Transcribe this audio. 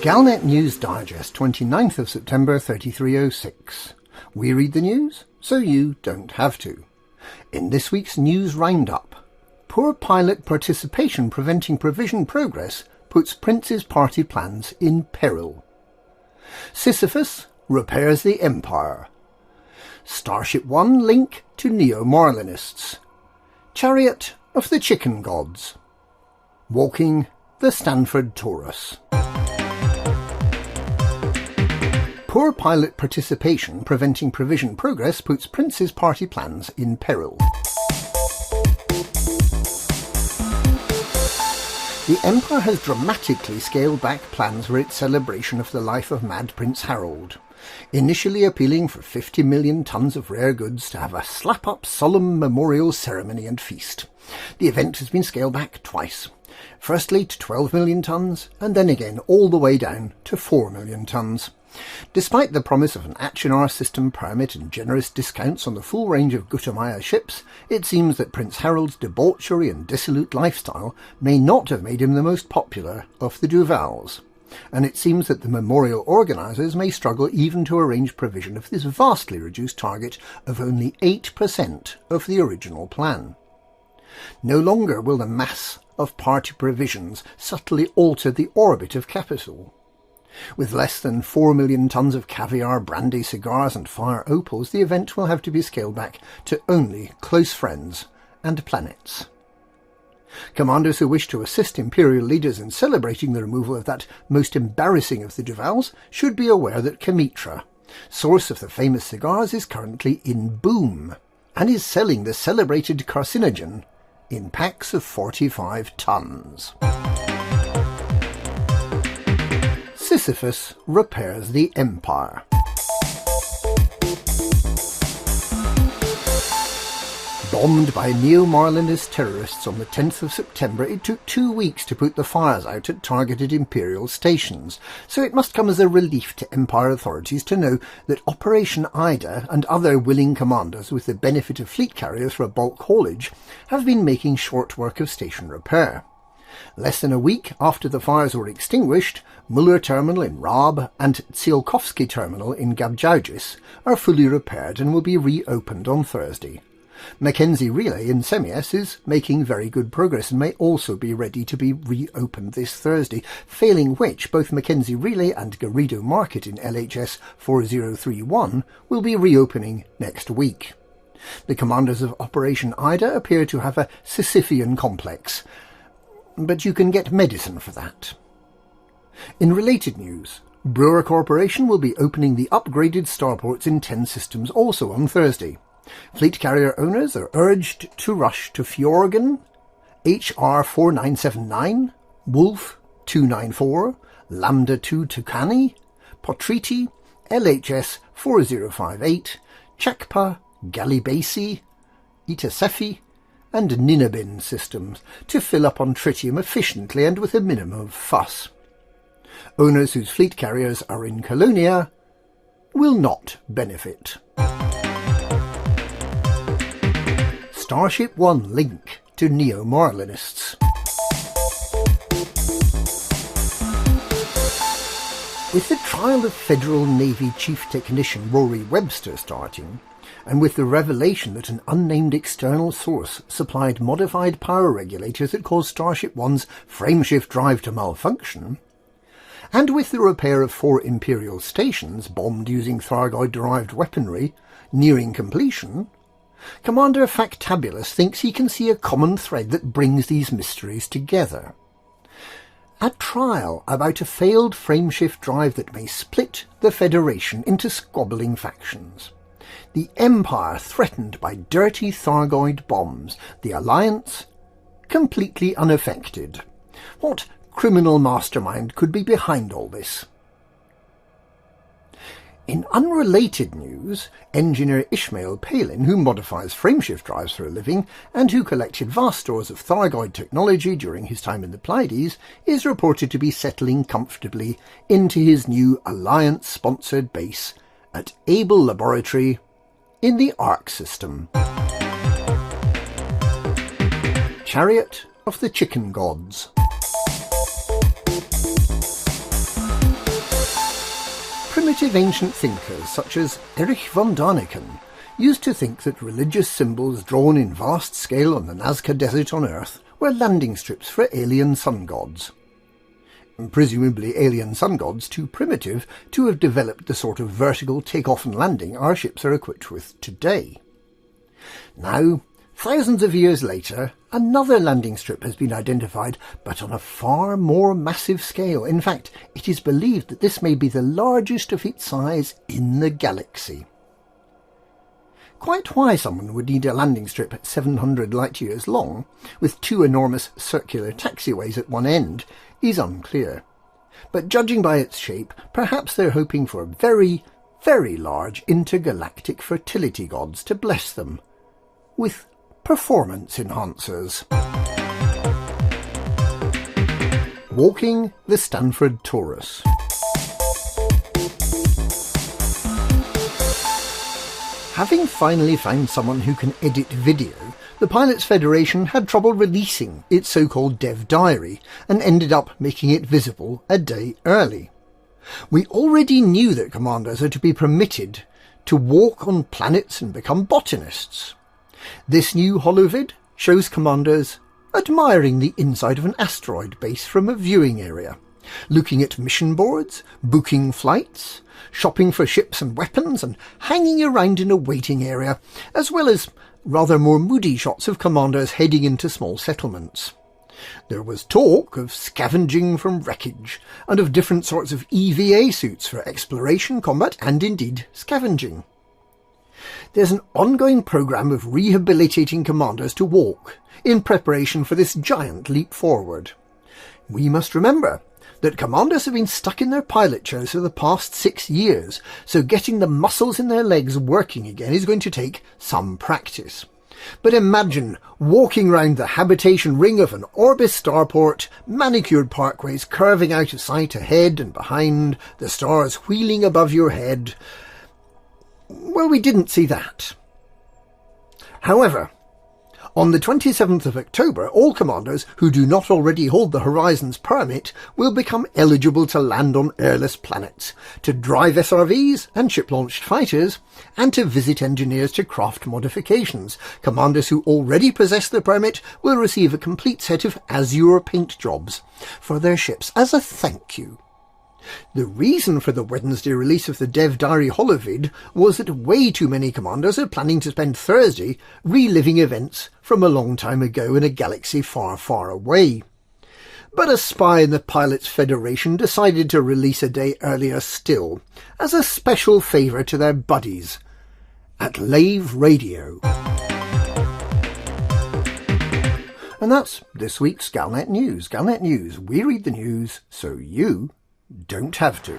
Galnet News Digest, 29th of September 3306. We read the news, so you don't have to. In this week's news roundup, poor pilot participation preventing provision progress puts Prince's party plans in peril. Sisyphus repairs the Empire. Starship One link to Neo-Marlinists. Chariot of the Chicken Gods. Walking the Stanford Torus. Poor pilot participation preventing provision progress puts Prince's party plans in peril. The Empire has dramatically scaled back plans for its celebration of the life of Mad Prince Harold, initially appealing for 50 million tons of rare goods to have a slap-up solemn memorial ceremony and feast. The event has been scaled back twice, firstly to 12 million tons, and then again all the way down to 4 million tons. Despite the promise of an Achenar system permit and generous discounts on the full range of Gutamaya ships, it seems that Prince Harold's debauchery and dissolute lifestyle may not have made him the most popular of the Duvals, and it seems that the memorial organisers may struggle even to arrange provision of this vastly reduced target of only 8% of the original plan. No longer will the mass of party provisions subtly alter the orbit of capital. With less than 4 million tons of caviar, brandy, cigars and fire opals, the event will have to be scaled back to only close friends and planets. Commanders who wish to assist Imperial leaders in celebrating the removal of that most embarrassing of the Duvals should be aware that Kemitra, source of the famous cigars, is currently in boom and is selling the celebrated carcinogen in packs of 45 tons. Sisyphus repairs the Empire. Bombed by Neo-Marlinist terrorists on the 10th of September, it took 2 weeks to put the fires out at targeted Imperial stations, so it must come as a relief to Empire authorities to know that Operation Ida and other willing commanders with the benefit of fleet carriers for a bulk haulage have been making short work of station repair. Less than a week after the fires were extinguished, Muller Terminal in Raab and Tsiolkovsky Terminal in Gabjaujis are fully repaired and will be reopened on Thursday. Mackenzie Relay in Semies is making very good progress and may also be ready to be reopened this Thursday, failing which both Mackenzie Relay and Garrido Market in LHS 4031 will be reopening next week. The commanders of Operation Ida appear to have a Sisyphean complex, but you can get medicine for that. In related news, Brewer Corporation will be opening the upgraded starports in 10 systems also on Thursday. Fleet carrier owners are urged to rush to Fjorgen, HR 4979, Wolf 294, Lambda 2 Tucani, Potriti, LHS 4058, Chakpa, Galibasi, Itasefi, and Ninabin systems to fill up on tritium efficiently and with a minimum of fuss. Owners whose fleet carriers are in Colonia will not benefit. Starship One link to Neo-Marlinists. With the trial of Federal Navy Chief Technician Rory Webster starting, and with the revelation that an unnamed external source supplied modified power regulators that caused Starship One's frameshift drive to malfunction, and with the repair of 4 Imperial stations bombed using Thargoid-derived weaponry nearing completion, Commander Factabulous thinks he can see a common thread that brings these mysteries together. A trial about a failed frameshift drive that may split the Federation into squabbling factions. The Empire threatened by dirty Thargoid bombs, the Alliance completely unaffected. What criminal mastermind could be behind all this? In unrelated news, engineer Ishmael Palin, who modifies frameshift drives for a living and who collected vast stores of Thargoid technology during his time in the Pleiades, is reported to be settling comfortably into his new Alliance-sponsored base at Able Laboratory in the Arc system. Chariot of the Chicken Gods. primitive ancient thinkers such as Erich von Däniken used to think that religious symbols drawn in vast scale on the Nazca Desert on Earth were landing strips for alien sun gods. Presumably alien sun gods too primitive to have developed the sort of vertical take-off and landing our ships are equipped with today. Now, thousands of years later, another landing strip has been identified, but on a far more massive scale. In fact, it is believed that this may be the largest of its size in the galaxy. Quite why someone would need a landing strip 700 light-years long, with two enormous circular taxiways at one end, is unclear. But judging by its shape, perhaps they're hoping for very, very large intergalactic fertility gods to bless them with performance enhancers. Walking the Stanford Torus. Having finally found someone who can edit video, the Pilots Federation had trouble releasing its so-called Dev Diary and ended up making it visible a day early. We already knew that commanders are to be permitted to walk on planets and become botanists. This new holovid shows commanders admiring the inside of an asteroid base from a viewing area, looking at mission boards, booking flights, shopping for ships and weapons, and hanging around in a waiting area, as well as rather more moody shots of commanders heading into small settlements. There was talk of scavenging from wreckage, and of different sorts of EVA suits for exploration, combat, and indeed scavenging. There's an ongoing programme of rehabilitating commanders to walk, in preparation for this giant leap forward. We must remember that commanders have been stuck in their pilot chairs for the past 6 years, so getting the muscles in their legs working again is going to take some practice. But imagine walking round the habitation ring of an Orbis starport, manicured parkways curving out of sight ahead and behind, the stars wheeling above your head. Well, we didn't see that. However, on the 27th of October, all commanders who do not already hold the Horizons permit will become eligible to land on airless planets, to drive SRVs and ship-launched fighters, and to visit engineers to craft modifications. Commanders who already possess the permit will receive a complete set of Azure paint jobs for their ships as a thank you. The reason for the Wednesday release of the Dev Diary holovid was that way too many commanders are planning to spend Thursday reliving events from a long time ago in a galaxy far, far away. But a spy in the Pilots Federation decided to release a day earlier still, as a special favour to their buddies at Lave Radio. And that's this week's Galnet News. Galnet News, we read the news so you don't have to.